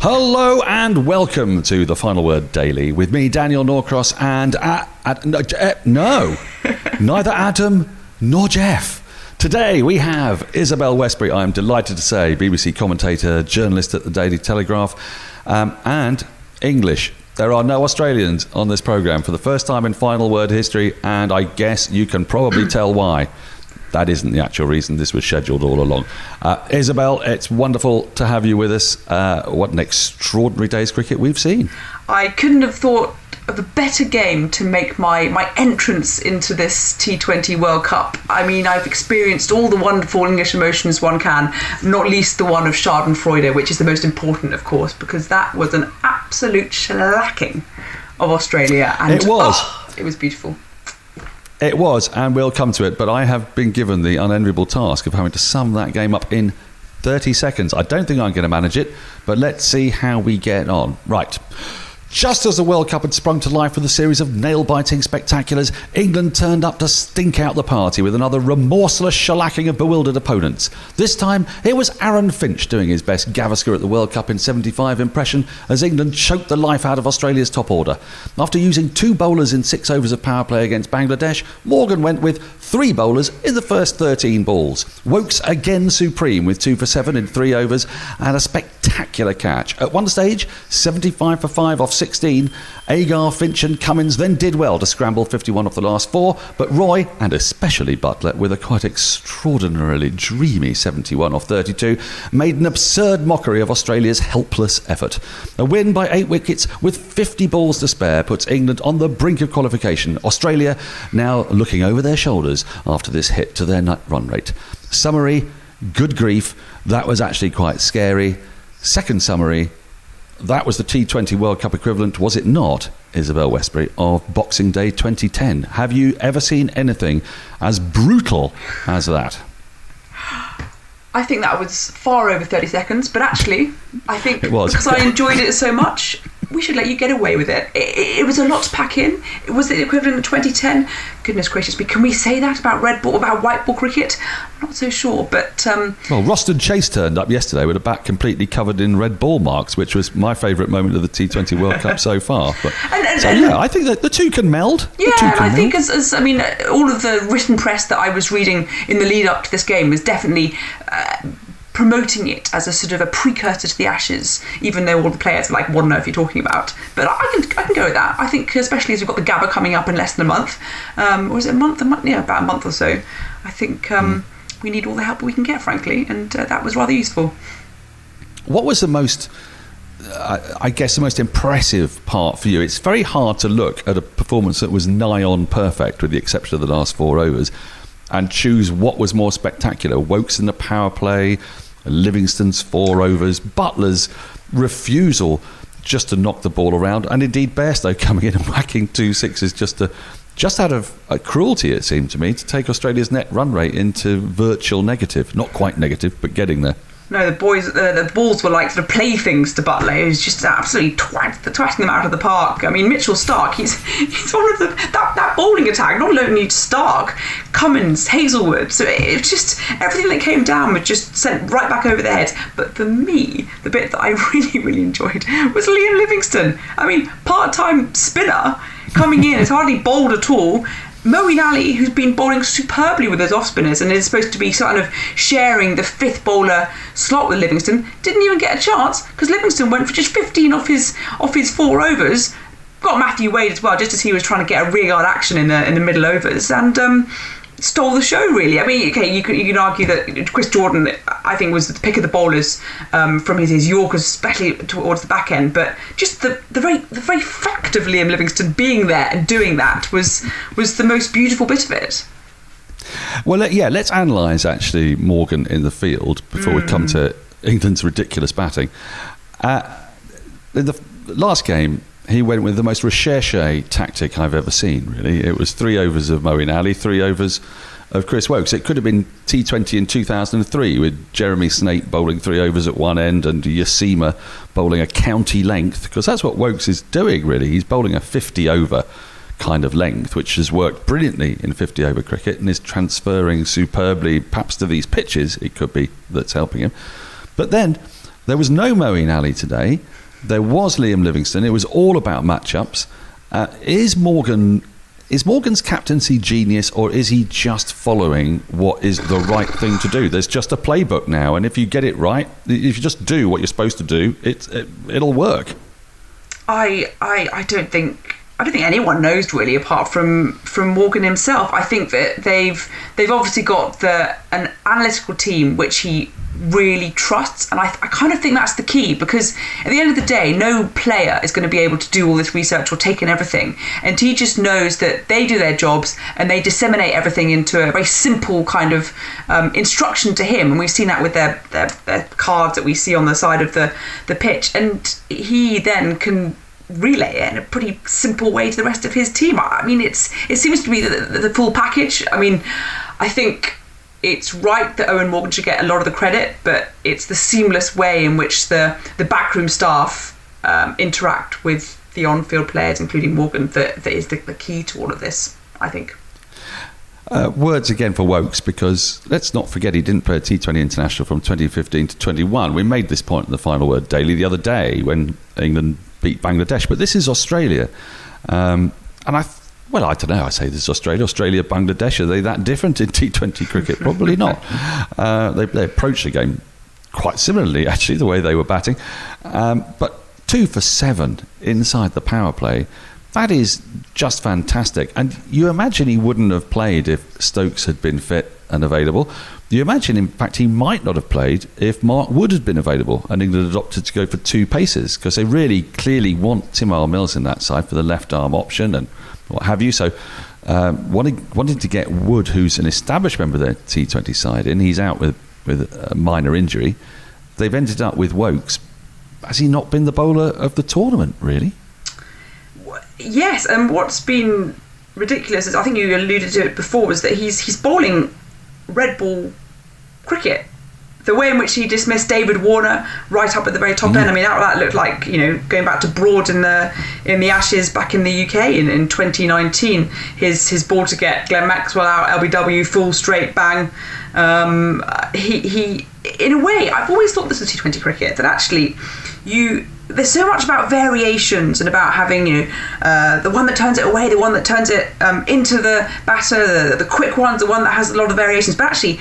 Hello and welcome to the Final Word Daily with me, Daniel Norcross, and neither Adam nor Jeff. Today we have Isabelle Westbury, I'm delighted to say, BBC commentator, journalist at the Daily Telegraph, and English. There are no Australians on this programme for the first time in Final Word history, and I guess you can probably tell why. That isn't the actual reason this was scheduled all along. Isabelle, it's wonderful to have you with us. What an extraordinary day's cricket we've seen. I couldn't have thought of a better game to make my entrance into this T20 World Cup. I mean, I've experienced all the wonderful English emotions one can, not least the one of Schadenfreude, which is the most important, of course, because that was an absolute shellacking of Australia. And it was. It was beautiful. It was, and we'll come to it, but I have been given the unenviable task of having to sum that game up in 30 seconds. I don't think I'm going to manage it, but let's see how we get on. Right. Just as the World Cup had sprung to life with a series of nail-biting spectaculars, England turned up to stink out the party with another remorseless shellacking of bewildered opponents. This time, it was Aaron Finch doing his best Gavaskar at the World Cup in '75 impression as England choked the life out of Australia's top order. After using 2 bowlers in 6 overs of power play against Bangladesh, Morgan went with 3 bowlers in the first 13 balls. Woakes again supreme with 2 for 7 in 3 overs and a spectacular catch. At one stage, 75 for 5 off 16, Agar, Finch and Cummins then did well to scramble 51 off the last 4, but Roy, and especially Butler, with a quite extraordinarily dreamy 71 off 32, made an absurd mockery of Australia's helpless effort. A win by 8 wickets with 50 balls to spare puts England on the brink of qualification. Australia now looking over their shoulders after this hit to their net run rate. Summary, good grief, that was actually quite scary. Second summary, that was the T20 World Cup equivalent, was it not, Isabelle Westbury, of Boxing Day 2010? Have you ever seen anything as brutal as that? I think that was far over 30 seconds, but actually, I think it was. Because I enjoyed it so much, we should let you get away with it. It was a lot to pack in. It was the equivalent of 2010. Goodness gracious me, can we say that about white ball cricket? I'm not so sure, but... Well, Roston Chase turned up yesterday with a bat completely covered in red ball marks, which was my favourite moment of the T20 World Cup so far. But, I think that the two can meld. Yeah, and I think as all of the written press that I was reading in the lead up to this game was definitely... promoting it as a sort of a precursor to the Ashes, even though all the players are like, what on earth are you talking about? But I can go with that. I think, especially as we've got the Gabba coming up in less than a month, or is it a month? Yeah, about a month or so. I think we need all the help we can get, frankly, and that was rather useful. What was the most, I guess, the most impressive part for you? It's very hard to look at a performance that was nigh on perfect, with the exception of the last 4 overs, and choose what was more spectacular. Woakes in the power play, Livingston's 4 overs, Butler's refusal just to knock the ball around, and indeed Bairstow coming in and whacking 2 sixes just out of cruelty, it seemed to me, to take Australia's net run rate into virtual negative. Not quite negative, but getting there. No, the balls were like sort of playthings to Butler. He was just absolutely twatting them out of the park. I mean, Mitchell Starc, he's one of that bowling attack. Not only Starc, Cummins, Hazelwood. So it just everything that came down was just sent right back over their heads. But for me, the bit that I really, really enjoyed was Liam Livingstone. I mean, part-time spinner coming in, has hardly bowled at all. Moeen Ali, who's been bowling superbly with his off-spinners and is supposed to be kind of sharing the 5th bowler slot with Livingstone, didn't even get a chance because Livingstone went for just 15 off his 4 overs. Got Matthew Wade as well, just as he was trying to get a rear-guard action in the middle overs, and stole the show, really. I mean, okay, you can argue that Chris Jordan, I think, was the pick of the bowlers from his Yorkers, especially towards the back end. But just the very fact of Liam Livingstone being there and doing that was the most beautiful bit of it. Well, let's analyse actually Morgan in the field before we come to England's ridiculous batting. In the last game, he went with the most recherche tactic I've ever seen, really. It was 3 overs of Moeen Ali, 3 overs of Chris Woakes. It could have been T20 in 2003 with Jeremy Snape bowling 3 overs at one end and Yasima bowling a county length, because that's what Woakes is doing, really. He's bowling a 50 over kind of length, which has worked brilliantly in 50 over cricket and is transferring superbly, perhaps to these pitches, it could be, that's helping him. But then There was no Moeen Ali today. There was Liam Livingstone. It was all about matchups. Is Morgan's captaincy genius, or is he just following what is the right thing to do? There's just a playbook now, and if you get it right, if you just do what you're supposed to do, it'll work. I don't think anyone knows really, apart from Morgan himself. I think that they've obviously got an analytical team which he really trusts, and I kind of think that's the key, because at the end of the day, no player is going to be able to do all this research or take in everything, and he just knows that they do their jobs and they disseminate everything into a very simple kind of instruction to him, and we've seen that with their cards that we see on the side of the pitch, and he then can relay it in a pretty simple way to the rest of his team. I mean, it seems to be the full package. I mean, I think it's right that Eoin Morgan should get a lot of the credit, but it's the seamless way in which the backroom staff interact with the on-field players, including Morgan, that is the key to all of this, I think. Words again for Woakes, because let's not forget he didn't play a T20 international from 2015 to 21. We made this point in the Final Word Daily the other day when England beat Bangladesh, but this is Australia. And I don't know. I say this is Australia, Bangladesh. Are they that different in T20 cricket? Probably not. They approached the game quite similarly, actually, the way they were batting. But 2 for 7 inside the power play, that is just fantastic. And you imagine he wouldn't have played if Stokes had been fit and available. You imagine, in fact, he might not have played if Mark Wood had been available and England had opted to go for 2 paces, because they really clearly want Tim Mills in that side for the left arm option and what have you. So wanting to get Wood, who's an established member of their T20 side, in. He's out with a minor injury. They've ended up with Woakes. Has he not been the bowler of the tournament, really? Yes, and what's been ridiculous, is I think you alluded to it before, was that he's bowling red ball cricket. The way in which he dismissed David Warner right up at the very top end. I mean, that looked like, going back to Broad in the Ashes back in the UK in 2019. His ball to get Glenn Maxwell out, LBW, full straight bang. He in a way, I've always thought this was T20 cricket, that actually there's so much about variations and about having the one that turns it away, the one that turns it into the batter, the quick ones, the one that has a lot of variations. But actually,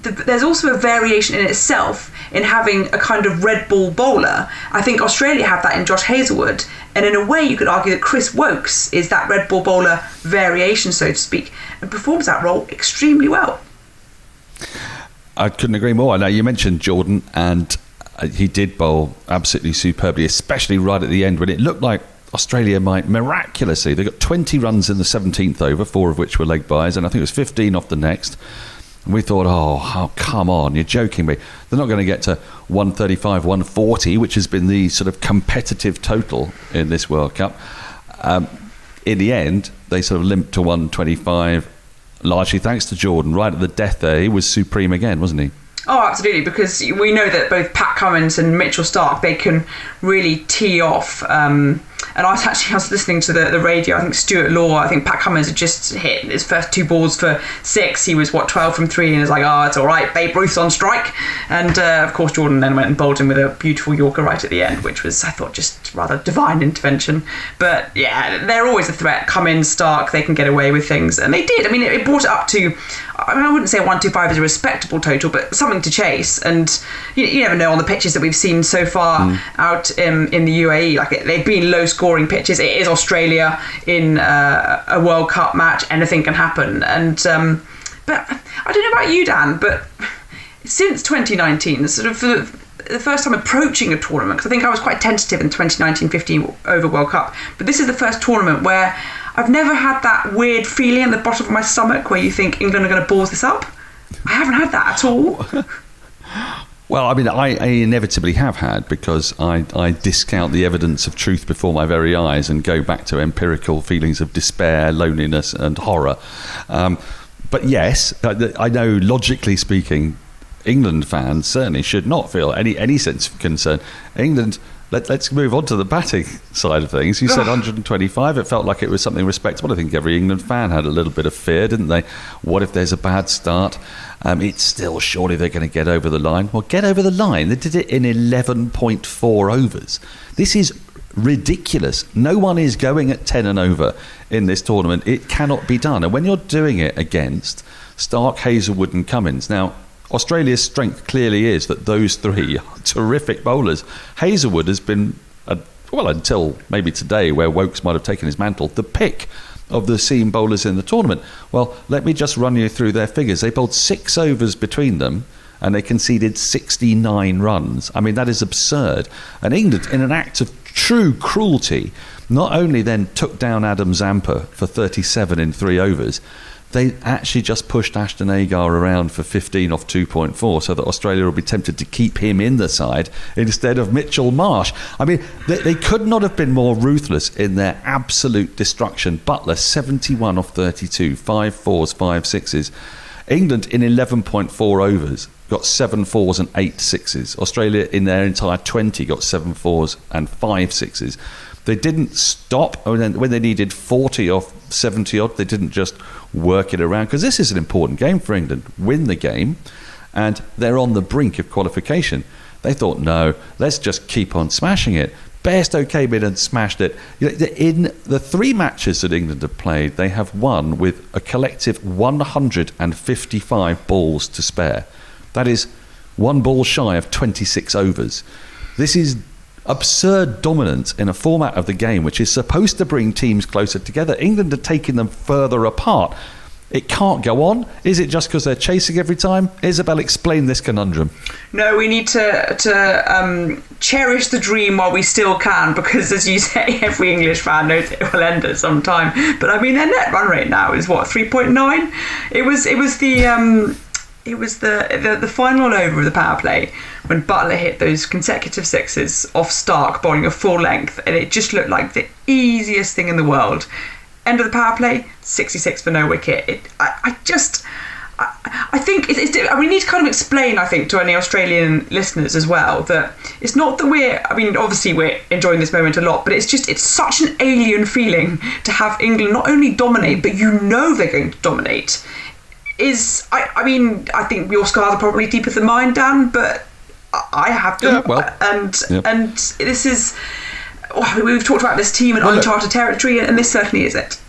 there's also a variation in itself in having a kind of red ball bowler. I think Australia have that in Josh Hazlewood, and in a way you could argue that Chris Woakes is that red ball bowler variation, so to speak, and performs that role extremely well. I couldn't agree more. Now, you mentioned Jordan, and he did bowl absolutely superbly, especially right at the end when it looked like Australia might miraculously. They got 20 runs in the 17th over, 4 of which were leg byes, and I think it was 15 off the next. And we thought, oh, come on, you're joking me. They're not going to get to 135, 140, which has been the sort of competitive total in this World Cup. In the end, they sort of limped to 125, largely thanks to Jordan. Right at the death there, he was supreme again, wasn't he? Oh, absolutely, because we know that both Pat Cummins and Mitchell Starc, they can really tee off. And I was listening to the radio. I think Stuart Law, I think Pat Cummins had just hit his first 2 balls for 6. He was 12 from 3, and it was like, it's all right, Babe Ruth's on strike. And of course Jordan then went and bowled him with a beautiful Yorker right at the end, which was, I thought, just rather divine intervention. But yeah, they're always a threat. Cummins, Starc, they can get away with things, and they did. I mean, it brought it up to, I wouldn't say 125 is a respectable total, but something to chase. And you never know on the pitches that we've seen so far out in the UAE. Like, they've been low-scoring pitches. It is Australia in a World Cup match. Anything can happen. And but I don't know about you, Dan, but since 2019, sort of the first time approaching a tournament, because I think I was quite tentative in 2019-15 over World Cup, but this is the first tournament where I've never had that weird feeling in the bottom of my stomach where you think England are going to balls this up. I haven't had that at all. Well, I mean, I inevitably have had, because I discount the evidence of truth before my very eyes and go back to empirical feelings of despair, loneliness and horror. But yes, I know, logically speaking, England fans certainly should not feel any sense of concern. England Let's move on to the batting side of things. You said 125. It felt like it was something respectable. I think every England fan had a little bit of fear, didn't they? What if there's a bad start? It's still, surely they're going to get over the line. Well, get over the line. They did it in 11.4 overs. This is ridiculous. No one is going at 10 and over in this tournament. It cannot be done. And when you're doing it against Stark, Hazelwood and Cummins, now Australia's strength clearly is that those three are terrific bowlers. Hazelwood has been, until maybe today, where Woakes might have taken his mantle, the pick of the seam bowlers in the tournament. Well, let me just run you through their figures. They bowled 6 overs between them, and they conceded 69 runs. I mean, that is absurd. And England, in an act of true cruelty, not only then took down Adam Zampa for 37 in 3 overs, they actually just pushed Ashton Agar around for 15 off 2.4 so that Australia will be tempted to keep him in the side instead of Mitchell Marsh. I mean, they could not have been more ruthless in their absolute destruction. Butler, 71 off 32, 5 fours, 5 sixes. England, in 11.4 overs, got 7 fours and 8 sixes. Australia, in their entire 20, got 7 fours and 5 sixes. They didn't stop when they needed 40 off 70 odd. They didn't just work it around, because this is an important game for England. Win the game, and they're on the brink of qualification. They thought, no, let's just keep on smashing it. Bairstow came in and smashed it. In the 3 matches that England have played, they have won with a collective 155 balls to spare. That is 1 ball shy of 26 overs. This is absurd dominance in a format of the game which is supposed to bring teams closer together. England are taking them further apart. It can't go on. Is it just because they're chasing every time? Isabelle, explain this conundrum. No, we need to cherish the dream while we still can, because, as you say, every English fan knows it will end at some time. But I mean, their net run rate now is what, 3.9? It was the final over of the power play when Butler hit those consecutive sixes off Stark, bowling a full length, and it just looked like the easiest thing in the world. End of the power play, 66 for no wicket. I think we need to kind of explain, I think, to any Australian listeners as well, that it's not that obviously we're enjoying this moment a lot, but it's such an alien feeling to have England not only dominate, but they're going to dominate. I think your scars are probably deeper than mine, Dan, but I have them. And this is, we've talked about this team in uncharted territory, and this certainly is it.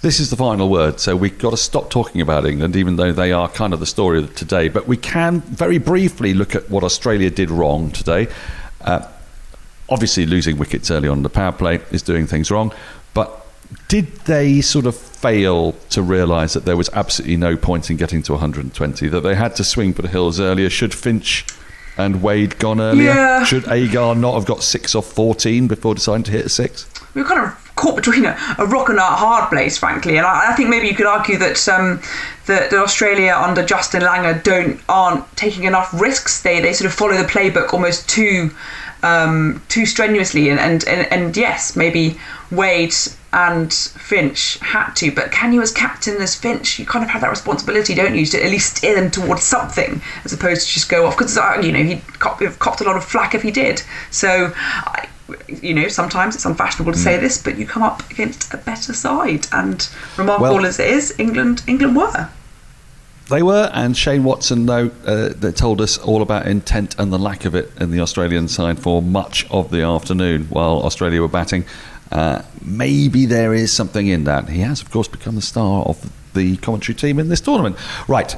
This is the final word, so we've got to stop talking about England, even though they are kind of the story of today. But we can very briefly look at what Australia did wrong today. Obviously, losing wickets early on in the power play is doing things wrong, but did they sort of fail to realise that there was absolutely no point in getting to 120, that they had to swing for the hills earlier? Should Finch and Wade gone earlier? Yeah. Should Agar not have got 6 off 14 before deciding to hit a 6? We were kind of caught between a rock and a hard place, frankly, and I think maybe you could argue that that Australia under Justin Langer aren't taking enough risks. They sort of follow the playbook almost too strenuously, and yes, maybe Wade and Finch had to, but can you, as captain, as Finch, you kind of have that responsibility, don't you, to at least steer them towards something as opposed to just go off, because he'd copped a lot of flack if he did. So sometimes it's unfashionable to say this, but you come up against a better side, and remarkable as it is, England were. They were, and Shane Watson, though, they told us all about intent and the lack of it in the Australian side for much of the afternoon while Australia were batting. Maybe there is something in that. He has, of course, become the star of the commentary team in this tournament. Right,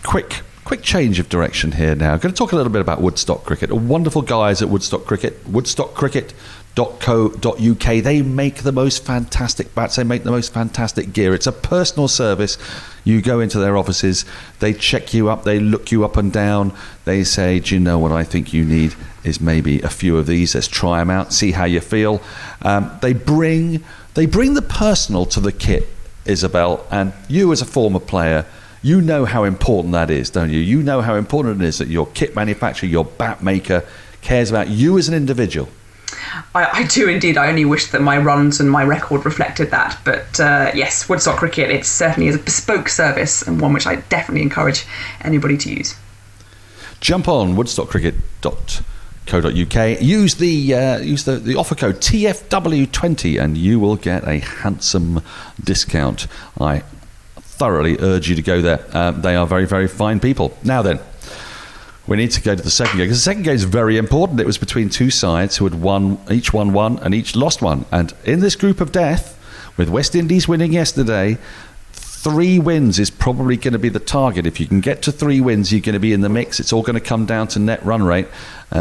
quick change of direction here now. I'm going to talk a little bit about Woodstock Cricket. Wonderful guys at Woodstock Cricket, woodstockcricket.co.uk. They make the most fantastic bats. They make the most fantastic gear. It's a personal service. You go into their offices, they check you up, they look you up and down. They say, do you know what I think you need is maybe a few of these. Let's try them out, see how you feel. They bring the personal to the kit, Isabelle, and you as a former player, you know how important that is, don't you? You know how important it is that your kit manufacturer, your bat maker, cares about you as an individual. I do indeed. I only wish that my runs and my record reflected that. But yes, Woodstock Cricket, it certainly is a bespoke service, and one which I definitely encourage anybody to use. Jump on woodstockcricket.co.uk Use the offer code TFW20 and you will get a handsome discount. I thoroughly urge you to go there. They are very, very fine people. Now then, we need to go to the second game, because the second game is very important. It was between two sides who had each won one and each lost one. And in this group of death, with West Indies winning yesterday, 3 wins is probably going to be the target. If you can get to 3 wins, you're going to be in the mix. It's all going to come down to net run rate.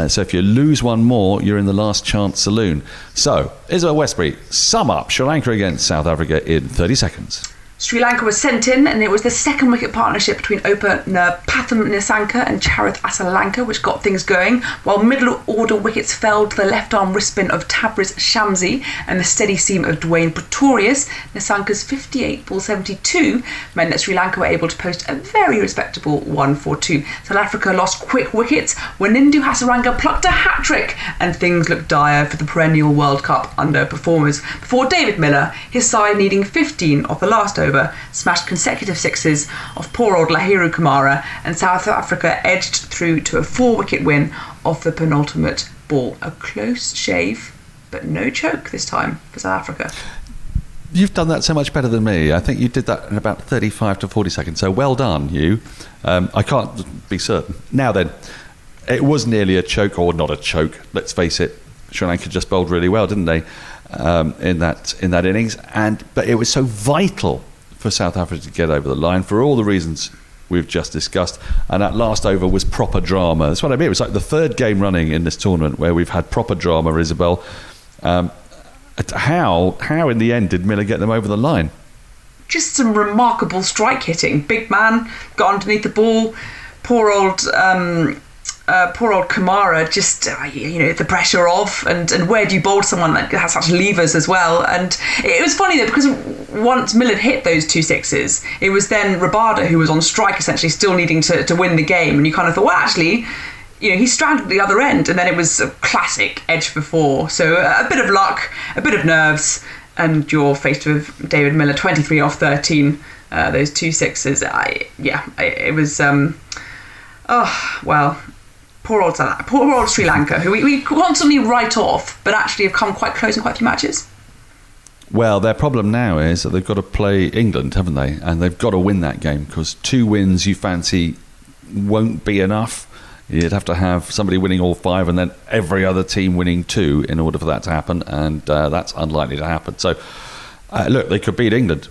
So if you lose one more, you're in the last chance saloon. So, Isabelle Westbury, sum up Sri Lanka against South Africa in 30 seconds. Sri Lanka was sent in, and it was the second wicket partnership between opener Pathum Nissanka and Charith Asalanka which got things going, while middle order wickets fell to the left arm wrist spin of Tabriz Shamsi and the steady seam of Dwayne Pretorius. Nissanka's 58 ball 72 meant that Sri Lanka were able to post a very respectable 1-4-2. South Africa lost quick wickets when Nindu Hasaranga plucked a hat-trick, and things looked dire for the perennial World Cup underperformers, before David Miller, his side needing 15 off the last over, smashed consecutive sixes of poor old Lahiru Kumara, and South Africa edged through to a 4-wicket win off the penultimate ball. A close shave, but no choke this time for South Africa. You've done that so much better than me. I think you did that in about 35 to 40 seconds, so well done, you. I can't be certain. Now then, it was nearly a choke, or not a choke, let's face it. Sri Lanka just bowled really well, didn't they, in that innings? But it was so vital for South Africa to get over the line for all the reasons we've just discussed, and that last over was proper drama. That's what I mean. It was like the third game running in this tournament where we've had proper drama. Isabelle, how in the end did Miller get them over the line? Just some remarkable strike hitting. Big man got underneath the ball. Poor old Kumara, just the pressure of, and where do you bowl someone that has such levers as well? And it was funny though, because once Miller hit those 2 sixes, it was then Rabada who was on strike, essentially still needing to win the game, and you kind of thought, well, actually, he strangled the other end, and then it was a classic edge for 4. So a bit of luck, a bit of nerves, and you're faced with David Miller, 23 off 13, those 2 sixes. It was poor old Sri Lanka, who we constantly write off, but actually have come quite close in quite a few matches. Well, their problem now is that they've got to play England, haven't they? And they've got to win that game, because 2 wins you fancy won't be enough. You'd have to have somebody winning all 5 and then every other team winning 2 in order for that to happen, and that's unlikely to happen. So, look, they could beat England.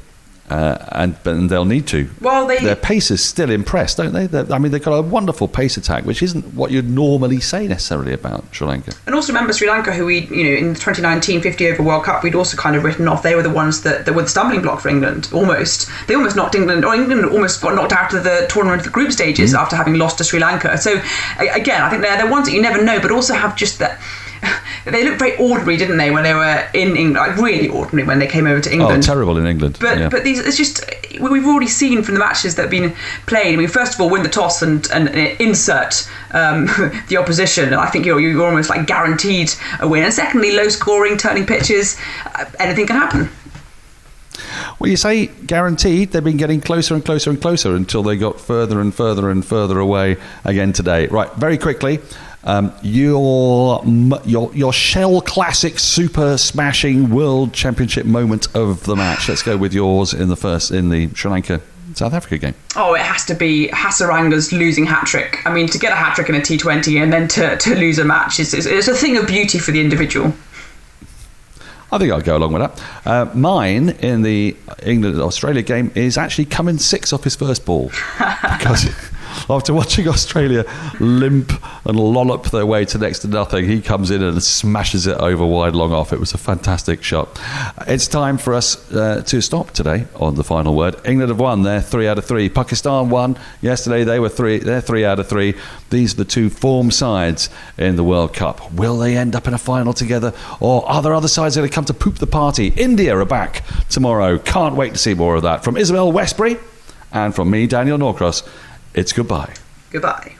And they'll need to. Well, their pace is still impressed, don't they? They've got a wonderful pace attack, which isn't what you'd normally say necessarily about Sri Lanka. And also remember Sri Lanka, who we, in the 2019 50 over World Cup, we'd also kind of written off. They were the ones that were the stumbling block for England. They almost knocked England almost got knocked out of the tournament of the group stages after having lost to Sri Lanka. So again, I think they're ones that you never know, but also have just that. They looked very ordinary, didn't they, when they were in England? Like really ordinary when they came over to England. Oh, terrible in England. But these, it's just, we've already seen from the matches that have been played. I mean, first of all, win the toss and insert the opposition, and I think you're almost like guaranteed a win. And secondly, low scoring, turning pitches, anything can happen. Well, you say guaranteed. They've been getting closer and closer and closer until they got further and further and further away again today. Right, very quickly. Your Shell Classic Super Smashing World Championship moment of the match. Let's go with yours in the Sri Lanka South Africa game. Oh, it has to be Hasaranga's losing hat-trick. I mean, to get a hat-trick in a T20 and then to lose a match is a thing of beauty for the individual. I think I'll go along with that. Mine in the England-Australia game is actually Cummins 6 off his first ball. Because after watching Australia limp and lollop their way to next to nothing, he comes in and smashes it over wide long off. It was a fantastic shot. It's time for us to stop today on The Final Word. England have won. They're 3 out of 3. Pakistan won yesterday. They're 3 out of 3. These are the 2 form sides in the World Cup. Will they end up in a final together, or are there other sides going to come to poop the party? India are back tomorrow. Can't wait to see more of that. From Isabelle Westbury and from me, Daniel Norcross, it's goodbye. Goodbye.